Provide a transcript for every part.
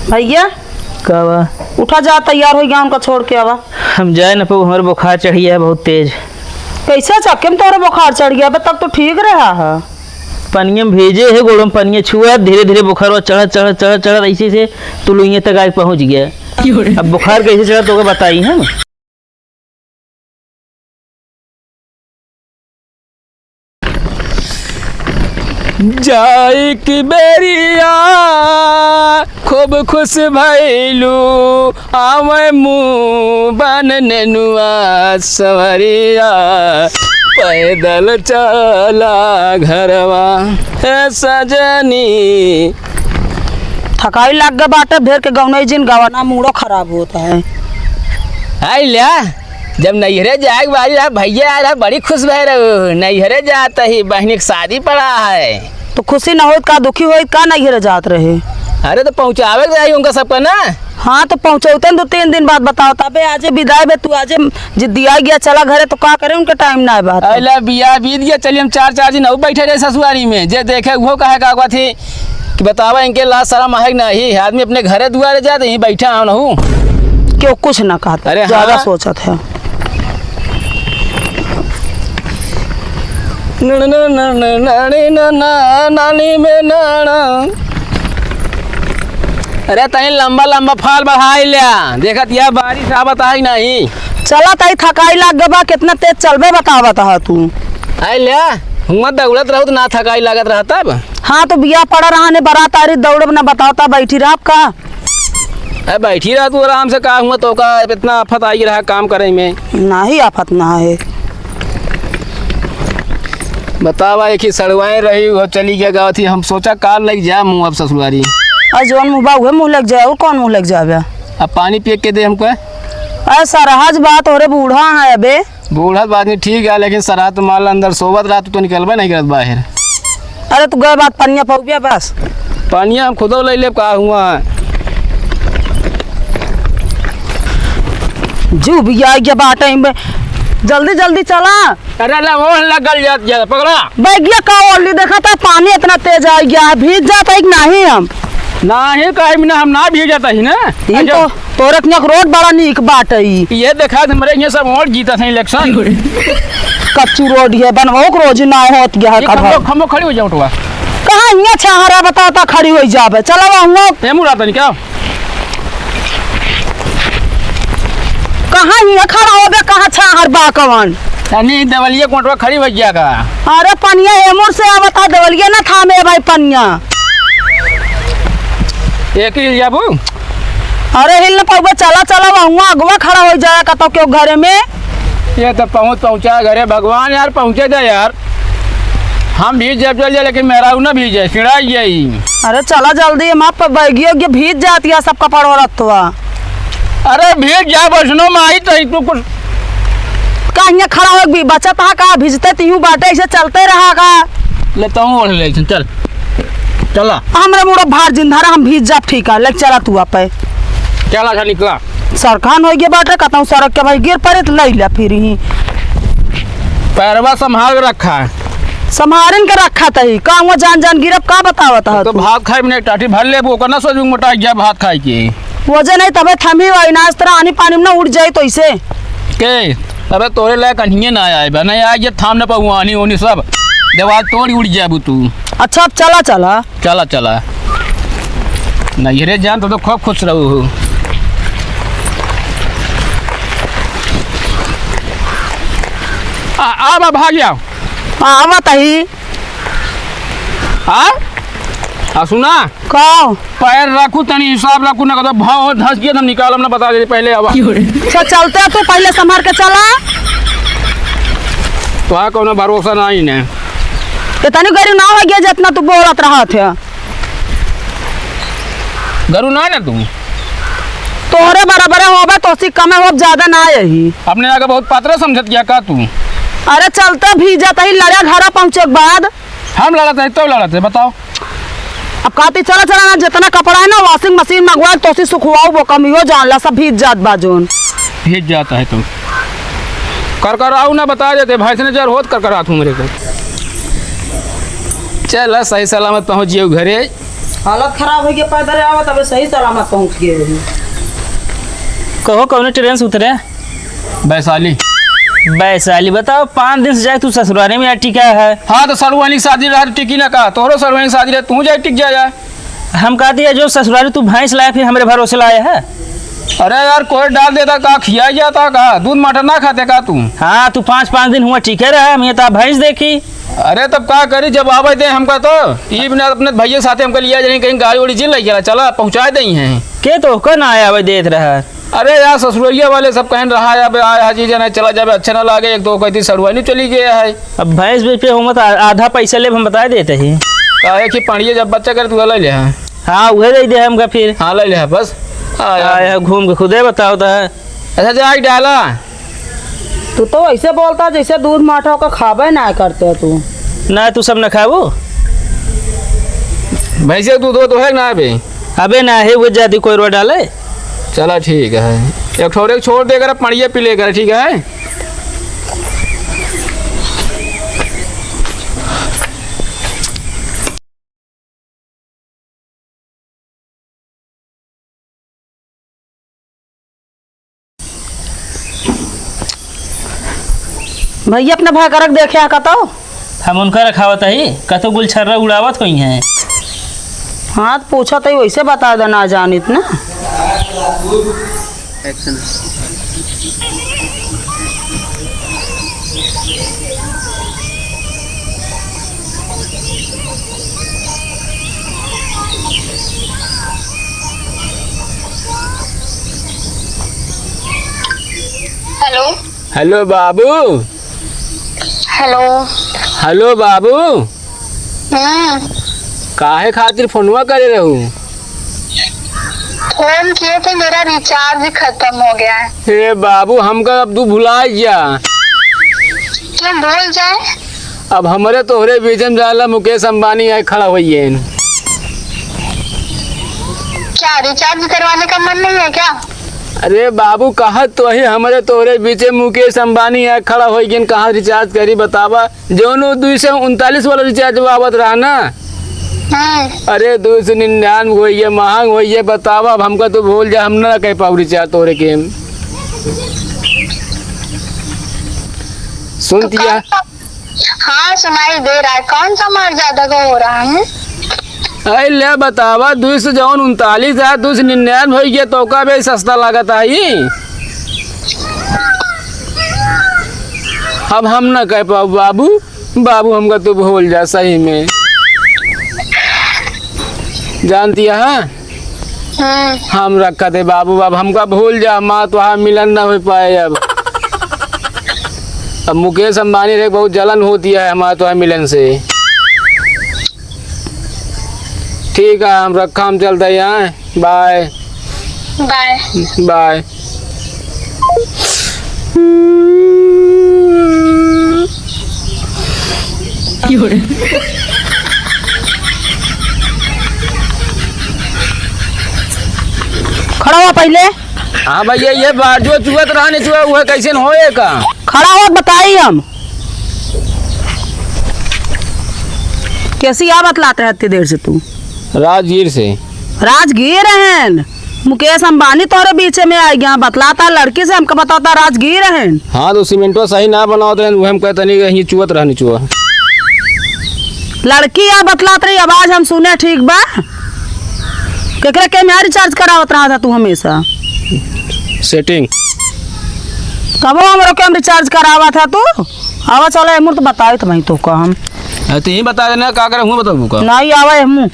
भैया कावा उठा जा, तैयार हो गया उनका छोड़ के आवा। हम जाए ना पाऊ, हमारे बुखार चढ़ी है बहुत तेज। कैसे चक्के में तोरा बुखार चढ़ गया? तब तो ठीक रहा है। पनिया में भेजे है, गोड़म पनिया छुआ, धीरे धीरे बुखार चढ़ चढ़ चढ़ चढ़ ऐसे से तुलुइया तक आज पहुंच गया। अब बुखार कैसे चढ़ा तो बताई है। जाई की बेरिया खूब खुश भैलू आवे मुँह बन नेनुआ सवरिया पैदल चला घरवा है सजनी। थकाई लग गया बाटे भेर के गौनई जिन गवाना मूडो खराब होता है। आई लिया जब नैहरे जाए बारी रहा भैया आ रहा बड़ी खुश भय रहे। नैहरे जाता ही बहनी की शादी पड़ा है तो खुशी ना हो का दुखी हो का नैहरे जात रहे। अरे तो पहुँचावे के उनका सबका ना। हाँ तो पहुँचौते तो 3 दिन बाद बताओ तबे आज विदाई बे तू आज जिद्दिया गया चला घरे तो का करे उनके टाइम ना बात। अला बिया बीत गया चलिए हम 4 दिन और बैठे रहे ससुरारी में जे देखे वो कहे का थी कि बतावा इनके लाश सारा महक नहीं आदमी अपने घरे दुआरे जाते ही बैठा हूँ नहू क्यों कुछ ना कहता। अरे ज्यादा हाँ? सोचत है। नानी में नाना अरे तनी लंबा लंबा फाल बढ़ाई लिया देखत यह बारिश आवत है नहीं। चला तई थकाई लग गबा कितना तेज चलबे बतावा ता तू। आई लिया हुम्मत दौड़त रहो तो ना थकाई लागत रहा तब। हाँ तो बिया पड़ा रहा ने बारात आ रही दौड़ ना बताओ बैठी रहा का। अरे बैठी रहा तू आराम से का हुआ तो का इतना आफत आई रहा काम करे में। ना ही आफत ना है। बतावा एक ही सड़वाए रही वो चली गया गाँव थी हम सोचा कार लग जाए मुँह अब ससुरारी। अरे जौन मुँह बा मुँह लग जाए और कौन मुँह लग जाए। अब पानी पिए के दे हमको। अरे सरहज बात हो रे बूढ़ा है अबे। बूढ़ा बात नहीं ठीक है लेकिन सरात माल अंदर सोवत रात तो निकलबे नहीं करत बाहर। अरे तू गए बात पनिया पहुँच बस पानिया हम खुदो ले ले का हुआ जू बिया गया बाटे में जल्दी जल्दी चला। अरे वो लगल जा पकड़ा बैगिया का ओली देखा था पानी इतना तेज आ गया भीज जाता है कि नहीं हम नहीं कहे बिना हम ना भी जाता ही ना। तो तोरक रोड बड़ा नीक बाट ये देखा हमारे यहाँ सब और जीता था इलेक्शन। कच्चू रोड है बनवाओ रोज ना होत गया हम खड़ी हो जाओ तो कहाँ यहाँ छाहरा बताता खड़ी हो जावे चला वहाँ मुरा क्या कहाँ यहाँ खड़ा हो गया कहाँ छाहर बाकवन नहीं देवलिया कोटवा खड़ी हो जाएगा। अरे पनिया एमोर से आवता देवलिया ना था में भाई पनिया एक ही जाबू। अरे हिल न पाऊबे चला चला वहाँ अगवा खड़ा हो जाएगा तो क्यों घरे में। ये तो पहुँचा घरे भगवान यार पहुँचे दे यार हम भी जब चल जाए लेकिन मेरा ना भी जाए चिड़ा जाई। अरे चला जल्दी माँ बैगी भीज जाती है सब कपड़ औरत तो। अरे भीज जा बसनो में आई तो तू कुछ कहीं खड़ा हो भी बचत है का भिजते तीहू बाटे ऐसे चलते रहा का लेता हूँ ओढ़ ले चल चला हमरे मुड़ा भार जिंधारा हम भीज जा ठीक है लेक चला तू आप चला था निकला सरखान हो गया बाटे कहता सड़क के भाई गिर पड़े तो ले लिया फिर ही पैरवा संभाल रखा है संभारन के रखा तही का वो जान जान गिरब का बतावत है तो भात खाए में टाटी भर ले वो करना सोचू मोटा गया भात खाए के वजह नहीं तबे थमी हुई नाच तरह आनी पानी में ना उड़ जाए तो इसे के अबे तोरे लायक कन्हिए ना आए नहीं आए ये थाम न पाऊँ आनी ओनी सब दीवार तोड़ी उड़ जाए तू। अच्छा अब चला चला चला चला नैहरे जान तो खूब खुश रहो हो। आ भाग गया आवत ही हाँ सुना कहो पैर रखू तनी हिसाब रखू ना तो भाव धस गया हम निकाल ना बता दे पहले अब अच्छा चलते तू पहले संभाल के चला तो हाँ कौन भरोसा नहीं ने इतनी गरीब ना हो गया जितना तू बोलत रहा थे। गरु ना ना तू तोहरे बराबर होबे तो सी कम हो ज्यादा ना यही अपने आगे बहुत पात्र समझत गया का तू। अरे चलते भीजत ही लड़े घर पहुँचे के बाद हम लड़ते है तो लड़ते बताओ अब कहती चला चला ना जितना कपड़ा है ना वॉशिंग मशीन मंगवा तो सी सुखवाओ वो कमी हो जानला सब भीज जात बाजून भीज जाता है तो कर आऊ ना बता देते भाई से जर होत कर आत हूँ मेरे को चल सही सलामत पहुँच जियो घरे हालत खराब हो गया पैदल आवत अबे सही सलामत पहुंच गए रही। कहो कौन ट्रेन से उतरे? वैशाली। वैशाली। बताओ 5 दिन से जाए तू ससुराले में यार टिका है। हाँ तो सरवानी की शादी रहा टिकी ना का, तोहरो सरवानी की शादी रहे तू जाए टिक जा। हम कहा दिया जो ससुराली तू भैंस लाया फिर हमारे भरोसे लाया है। अरे यार कोई डाल देता का, खिया जाता का, दूध मटर ना खाते का तू? हाँ तू 5 दिन हुआ टिके रहा, मैं तो भैंस देखी। अरे तब का करी जब आवे दे हमका तो ये बिना अपने भैया साथे हमका लिया जाए कहीं गाड़ी उड़ी जिल लग गया चला पहुँचा दई हैं के तो का ना आया भाई देख रहा। अरे यार ससुरैया वाले सब कहन रहा है अब आया हाजी जना चला जाए अच्छा ना लागे, एक दो कहती सड़ुआनी चली गया है। अब भैंस बेच पे हो मत आधा पैसा ले हम बता देते ही। कहे कि पढ़िए जब बच्चा करे तू ले ले। हाँ वही दे दे हमका फिर। हाँ ले ले बस आया घूम के खुदे बताओ तो। अच्छा जा डाला। तू तो ऐसे बोलता जैसे दूध माठा होकर खाबे ना करते तू। ना तू सब न खाबो। भैंसे दूध हो तो है ना अभी? अबे ना है वो ज्यादा कोई रो डाले। चला ठीक है, एक ठोरे छोड़ देकर पढ़िए पी लेकर ठीक है। भैया अपना भाई करक देखे आ कतो। हम उनका रखावत ही कतो गुलछर्रा उड़ावत हुई हैं। हाँ तो पूछा तो वैसे बता दे ना जानित ना। हेलो। हेलो बाबू। हेलो। हेलो बाबू। हम्म। काहे खातिर फोनवा करे रहू? फोन किए थे मेरा रिचार्ज खत्म हो गया है। हे बाबू हमका अब तू भुला जा। क्यों भूल जाए? अब हमारे तोहरे बीच में जाला मुकेश अंबानी आए खड़ा हुई है। क्या रिचार्ज करवाने का मन नहीं है क्या? अरे बाबू कहा तो ही हमारे तोहरे बीच मुकेश अंबानी आए खड़ा हो गए, कहाँ रिचार्ज करी बतावा। जो 239 वाला रिचार्ज आवत रहा ना, अरे 299 हो ये महंग हो ये बतावा। अब हमका तो भूल जा, हम ना कह पाऊ रिचार्ज तोहरे के। सुनतिया? हाँ सुनाई दे रहा है। कौन सा मार ज्यादा का हो रहा है? अरे ले बतावा 239 है 299 हो गया तो का भी सस्ता लागत आई। अब हम ना कह पाऊ बाबू। बाबू हमका तो भूल जा सही में। जानती है हम रखा थे बाबू, अब हमका भूल जा। माँ तो वहाँ मिलन ना हो पाए। अब मुकेश अंबानी रे बहुत जलन होती है हमारे तो मिलन से। ठीक है हम रखा, हम चलते हैं यहाँ। Bye bye bye. खड़ा हुआ पहले। हाँ भैया ये बात जो चुहत रहा नहीं चुहा वह कैसे होए का? खड़ा हुआ बताई हम कैसी आ बतलाते हैं इतनी देर से तू? राजगीर से। राजगीर हैं मुकेश अंबानी तोरे बीच में आ गया बतलाता लड़की से हमको बताता राजगीर हैं। हाँ तो सीमेंटवा सही ना बनाओ तो हम कहते नहीं कहीं चुहत रहा नहीं चुहा। लड़की आ बतलात रही आवाज हम सुने ठीक बा। केकरे के में रिचार्ज करावत रहा था तू हमेशा? सेटिंग कबो हमरो के रिचार्ज करावा था तू? आवा चलो हमू तो बताई तो भाई तो का हम तो ही बता देना का करे हूँ बताबू का नहीं आवे हमू।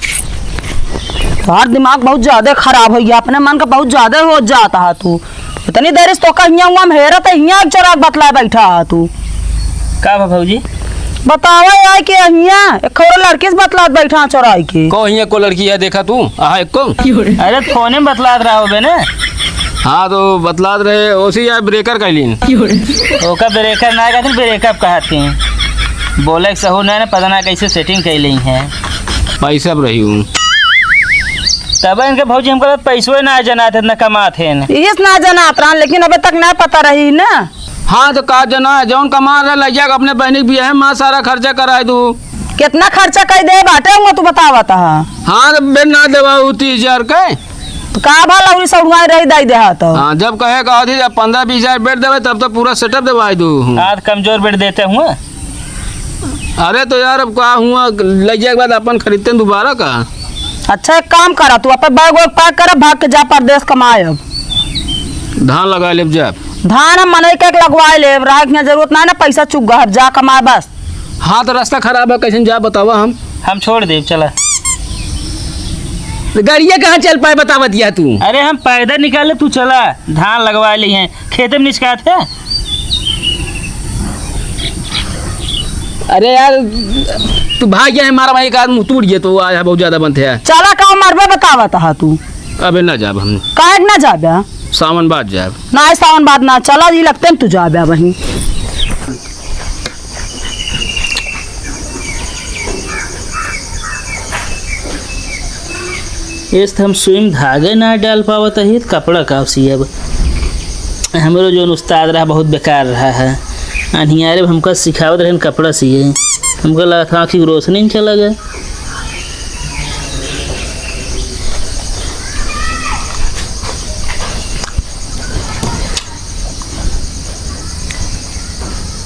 तुम्हार दिमाग बहुत ज्यादा खराब हो गया, अपने मन का बहुत ज्यादा हो जाता है तू। इतनी देर से तो का हिया हुआ हेरत हिया चराग बतला बैठा है तू। का भाजी बतावा यार के हिया एक खौरा लड़के से बतलात बैठा चौराई के। को हिया को लड़की है देखा तू? हाँ एक को। अरे फोने में बतलात रहा होबे ना। हाँ तो बतलात रहे ओसी यार ब्रेकर कैलीन। ओका ब्रेकर ना कहते ब्रेकअप कहते हैं। बोले सहू ना पता ना कैसे सेटिंग कैली है। पैसा रही हूँ तब इनके भौजी हमको पैसों ना जनाते न कमाते हैं। इस ना जनात रहा लेकिन अबे तक ना पता रही ना। हाँ तो का जना जौन कमा रहा लग जाएगा अपने बहनी भी है माँ सारा खर्चा कराए दू। कितना खर्चा कर दे बाटे होंगे तू बतावा था। हाँ तो बेड ना देवा 30,000 के। तो का भला उरी सड़ुआ रही दाई दे तो। हाँ जब कहे कहा थी जब 15-20,000 बेड देवे तब तो पूरा सेटअप दवाई दूँ। आज कमजोर बेड देते हुए। अरे तो यार अब कहा हुआ लग जाए के बाद अपन खरीदते हैं दोबारा का। अच्छा एक काम करा तू अपन बैग वैग पैक कर भाग के जा परदेश कमाए। अब धान लगा ले जब। धान हम मने के लगवाए ले रहा की जरूरत ना पैसा चुक गहर जा कमाए बस। हाँ तो रास्ता खराब है कैसे जा बतावा हम छोड़ दे चला। गाड़िया कहाँ चल पाए बतावा दिया तू। अरे हम पैदल निकाले तू चला धान लगवा ली हैं खेत में निचका थे। अरे यार तू भाग गया है हमारा भाई का मुंह टूट गया तो आज बहुत ज्यादा बनते हैं। चला का मरबे बतावा था तू। अबे ना जाब हम काहे ना जाबे सावन बाद जाब। ना सावन बाद ना चला जी लगते हैं तू जाबे वहीं। इस हम सुई धागे ना डाल पावत है तो कपड़ा का सियब। हमारो जो उस्ताद रहा बहुत बेकार रहा है। अनियारे हमको सिखावत रहे कपड़ा सिए। हमको लगा था आँखी की रोशनी चला गया।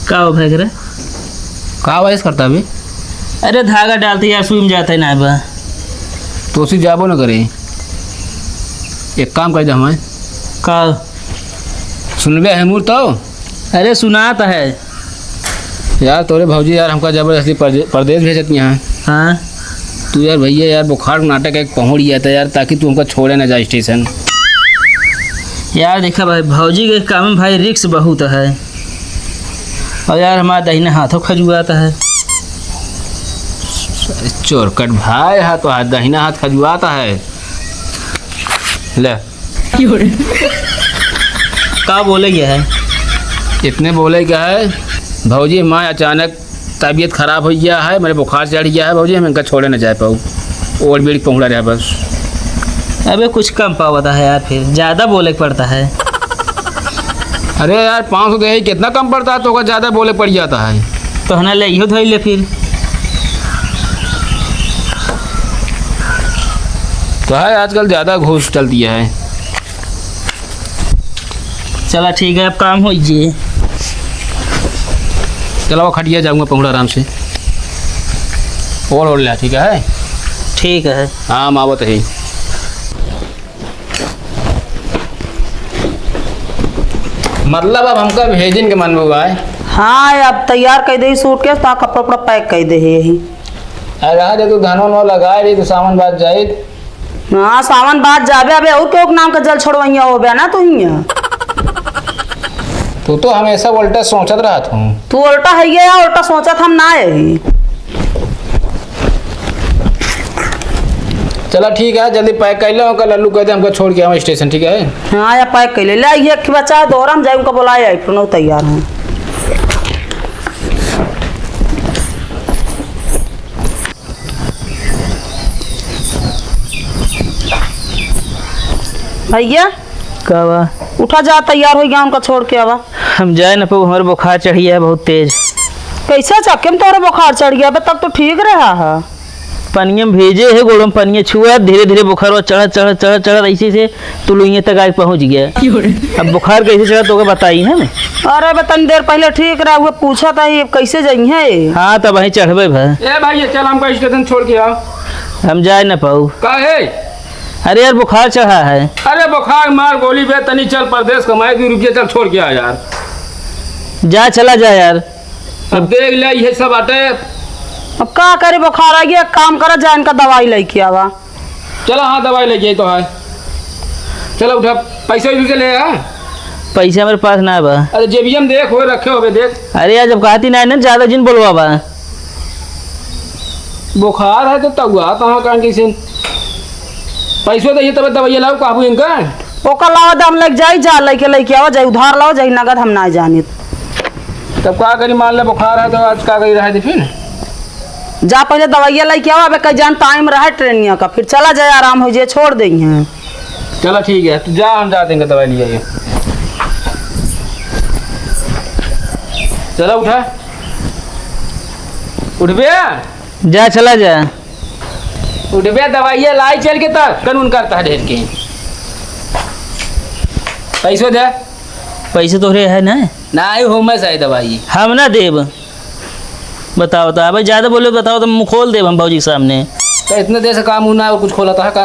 का हो भाई करे कहा वाइस करता अभी। अरे धागा डालते यार सुई में जाता है ना बा। तो उसी जाबो ना करे एक काम कर दे हमें का सुनबे है मूर तो। अरे सुनाता है यार तोरे भौजी यार हमका जबरदस्ती परदेश भेजती हैं। हाँ तू यार भैया यार बुखार नाटक एक पहुँच गया था यार ताकि तू हमका छोड़े ना जा स्टेशन। यार देखा भाई भौजी के काम में भाई रिक्स बहुत है। और यार हमारा दहीना हाथों खजुआता है। चोरकट भाई हाथ तो हाथ दाहिना हाथ खजुआता है। ले का बोले गया है इतने बोले क्या है भौजी माँ अचानक तबीयत खराब हो गया है मेरे बुखार चढ़ गया है भौजी हम इनका छोड़े ना जा पाऊँ और बेड़ी पहुँचा रहा बस। अबे कुछ कम पावता है यार फिर ज़्यादा बोले पड़ता है। अरे यार 500 दे कितना कम पड़ता है तो ज़्यादा बोले पड़ जाता है। तो हना ले इहो धोई ले फिर। तो है आजकल ज़्यादा घूस चलती है। चला ठीक है अब काम हो ये। चलो वो खटिया जाऊँगा पहुँचा आराम से और लिया ठीक है। ठीक है हाँ मावत है। मतलब अब हमका भेजन के मन हुआ है। हाँ अब तैयार कर दे सूटकेस ता कपड़ा उपड़ा पैक कर दे यही। अरे तू धान वान लगाए रही तो सामान बात जाए। हाँ सावन बाद जाबे अबे और क्यों नाम का जल छोड़वैया हो बे ना तू हिया। तू तो हमेशा उल्टा सोचत रहा था। तू उल्टा है या उल्टा सोचत हम ना यही। चला ठीक है जल्दी पैक कर लो कल लल्लू कहते हमको छोड़ के आवा स्टेशन ठीक है। हाँ या पैक कर ले ले ये कि बच्चा दोहरा हम जाए उनका बुलाया है प्रणव तैयार हैं। भैया का उठा जा तैयार हो गया उनका छोड़ के आवा। हम जाए ना पाऊ हमारे बुखार चढ़ी है बहुत तेज। कैसे चक्के में तोरा बुखार चढ़ गया तब तो ठीक रहा है। पनिया में भेजे है गोड़म पनिया छुआ धीरे धीरे बुखार चढ़ चढ़ चढ़ चढ़ ऐसे से तुलुइया तक आज पहुंच गया। अब बुखार कैसे चढ़ा तो बताई है ना। अरे तनी देर पहले ठीक रहा हुआ पूछा था ये कैसे जाई है। हाँ तब वहीं चढ़बे भाई। ए भाई चल हमको स्टेशन छोड़ के आओ। हम जाए ना पाऊ। काहे अरे यार बुखार चढ़ा है। अरे बुखार मार गोली बे तनी चल परदेश कमाए की रुपये चल छोड़ के आ यार। जा चला जा यार। अब देख ले ये सब आटे। अब क्या करे बुखार आ गया काम करा जा इनका दवाई लेके आवा। चलो हाँ दवाई लेके तो है। चलो उठा पैसे वैसे ले आ। पैसा मेरे पास ना बा। अरे जेबी में देख हो रखे हो देख। अरे यार जब कहती ना ना ज्यादा जिन बोलवा बा। बुखार है तो तगुआ कहाँ कहाँ किसी पैसों दे तब दवाई लाओ काबू इनका। ओकर लावा दम लग जाई जा लेके आवा जाई उधार लाओ जाई नगद हम ना जाने। तब क्या करी मान ले बुखार है तो आज क्या करी रहा है फिर। जा पहले दवाइया लेके आवा अबे कई जान टाइम रहा ट्रेनिया का फिर चला जाए आराम हो जाए छोड़ देंगे हैं। चलो ठीक है तो जा हम जा देंगे दवाई ले आइए। चलो उठा उठ बे जा चला जा। उठबे दवाइया लाई चल के तब कानून करता है ढेर के पैसो दे पैसे तोहरे है ना? ना आई हो मैं सही दवाई हम ना देब। बताओ तो भाई ज़्यादा बोलो बताओ तो मुँह खोल देब हम भाजी के सामने। तो इतने देर से काम ना और कुछ खोला था का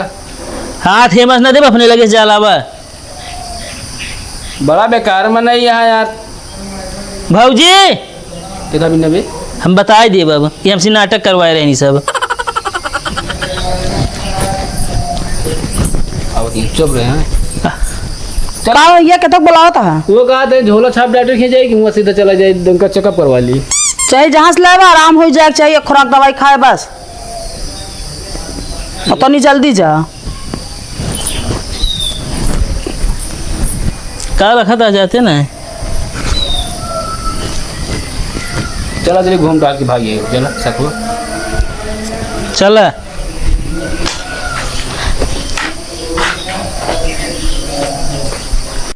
हाथ हेमस ना देब अपने लगे से जलावा। बड़ा बेकार में नहीं यहाँ यार भाजी तेरा भी नबे हम बता देब अब कि हमसे नाटक करवाए रहे सब। चुप रहे हैं का भैया के तक बुलाओ था? वो कहा था झोला छाप डॉक्टर खींच जाएगी वहाँ सीधा चला जाए उनका चेकअप करवा ली। चाहे जहाँ से लेवा आराम हो जाए चाहिए खुराक दवाई खाए बस और तो नहीं जल्दी जा। कल रखा था जाते ना चला चलिए घूम टहल के भागिए चला सको चला।